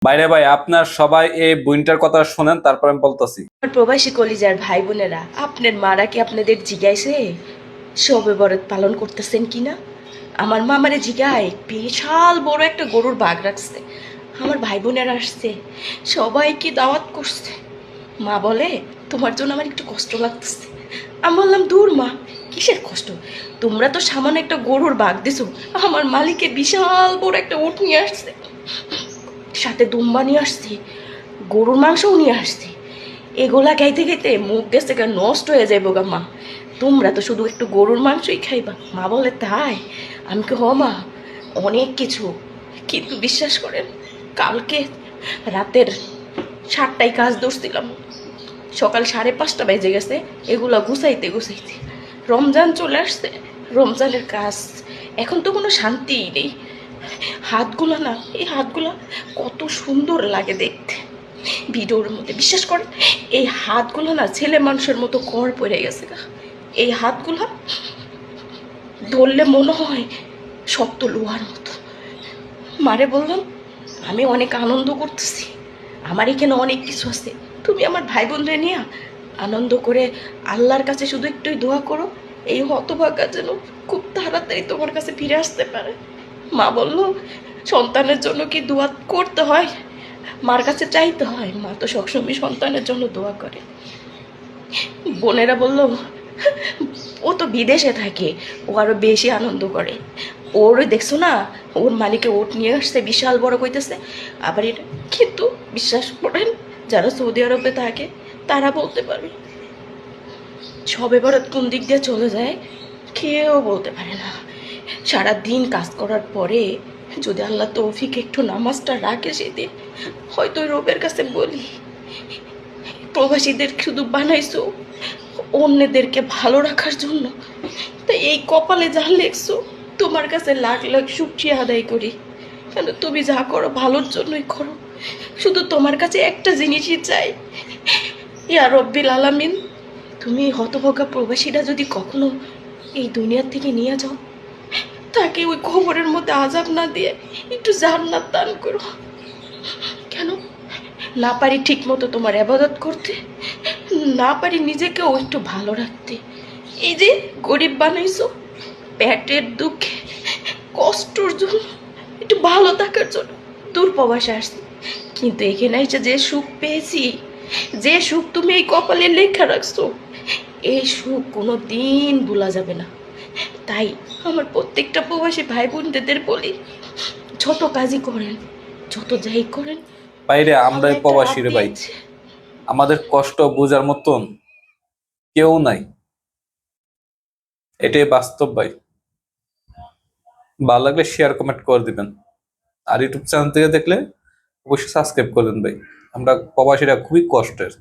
বাইরে ভাই আপনার সবাই এই বইনটার কথা শোনেন, তারপর আমি বলতেছি। আমার প্রবাসী কলিজার ভাই বোনেরা, আপনার মারা কি আপনাদের জিগাইছে শবে বরত পালন করতেছেন কিনা? আমার মা আমারে জিগায়, বিশাল বড় একটা গরুর বাঘ রাখছে, আমার ভাই বোনেরা আসছে, সবাইকে দাওয়াত করছে। মা বলে তোমার জন্য আমার একটু কষ্ট লাগতেছে। আমি বললাম দূর মা, কিসের কষ্ট? তোমরা তো সামান্য একটা গরুর বাঘ দিছো, আমার মালিকে বিশাল বড় একটা উট নিয়ে আসছে, সাথে দুম্বা নিয়ে আসছে, গরুর মাংসও নিয়ে আসছে। এগুলা খাইতে খাইতে মুখ গেছে গা নষ্ট হয়ে যাইব গা মা, তোমরা তো শুধু একটু গরুর মাংসই খাইবা। মা বলে তাই? আমি কি হ মা, অনেক কিছু, কিন্তু বিশ্বাস করেন কালকে রাতের 7টায় কাজ ধরছিলাম, সকাল 5:30 বেজে গেছে এগুলা গুছাইতে গুছাইতে। রমজান চলে আসছে, রমজানের কাজ, এখন তো কোনো শান্তিই নেই। হাতগুলা না, এই হাতগুলা কত সুন্দর লাগে দেখতে ভিডিওর মধ্যে, বিশ্বাস করেন এই হাতগুলো না ছেলে মানুষের মতো কর পড়ে গেছে গা। এই হাতগুলা ধরলে মনে হয় শক্ত লোহার মতো। মারে বললাম আমি অনেক আনন্দ করতেছি, আমার এখানে অনেক কিছু আছে, তুমি আমার ভাই বোনরে নিয়ে আনন্দ করে আল্লাহর কাছে শুধু একটুই দোয়া করো, এই হতভাগা যেন খুব তাড়াতাড়ি তোমার কাছে ফিরে আসতে পারে। মা বলল সন্তানের জন্য কি দোয়া করতে হয়, মার কাছে চাইতে হয়? মা তো সবসময় সন্তানের জন্য দোয়া করে। বোনেরা বলল ও তো বিদেশে থাকে, ও আরো বেশি আনন্দ করে, ওর দেখছো না ওর মালিকে ওট নিয়ে আসছে বিশাল বড় কইতেছে। আবার এটা কিন্তু বিশ্বাস করেন যারা সৌদি আরবে থাকে তারা বলতে পারবে সবে বরাত কোন দিক দিয়ে চলে যায় কেউ বলতে পারে না। সারাদিন কাজ করার পরে যদি আল্লাহ তৌফিক একটু নামাজটা রাখে সেদিন হয়তো রবের কাছে বলি প্রবাসীদের শুধু বানাইছো অন্যদেরকে ভালো রাখার জন্য, তাই এই কপালে যা লেখছো তোমার কাছে লাখ লাখ শুকরিয়া আদায় করি, কেন তুমি যা করো ভালোর জন্যই করো। শুধু তোমার কাছে একটা জিনিসই চাই, ইয়া রব্বিল আলামিন, তুমি হতভাগা প্রবাসীরা যদি কখনো এই দুনিয়ার থেকে নিয়ে যাও, তাকে ওই খবরের মধ্যে আজাব না দিয়ে একটু জান্নাত দান করো। কেন না পারি ঠিক মতো তোমার আবাদত করতে, না পারি নিজেকেও একটু ভালো রাখতে, এই যে গরিব বানাইছো পেটের দুঃখে কষ্টর জন্য, একটু ভালো থাকার জন্য দূর প্রবাসে আসছি, কিন্তু এখানে এসে যে সুখ পেয়েছি, যে সুখ তুমি এই কপালে লেখা রাখছো, এই সুখ কোনো দিন ভোলা যাবে না। তাই আমার প্রত্যেকটা প্রবাসী ভাই বোনদের বলি যত কাজই করেন, যত যাই করেন, বাইরে আমরা আল্লাহ একটা রাত প্রবাসী রে ভাই, দিয়েছে। আমাদের কষ্ট বোঝার মতন কেউ নাই, এটাই বাস্তব ভাই। ভালো লাগলে শেয়ার কমেন্ট করে দিবেন, আর ইউটিউব চ্যানেল থেকে দেখলে অবশ্যই সাবস্ক্রাইব করবেন ভাই। আমরা প্রবাসীরা খুবই কষ্টের।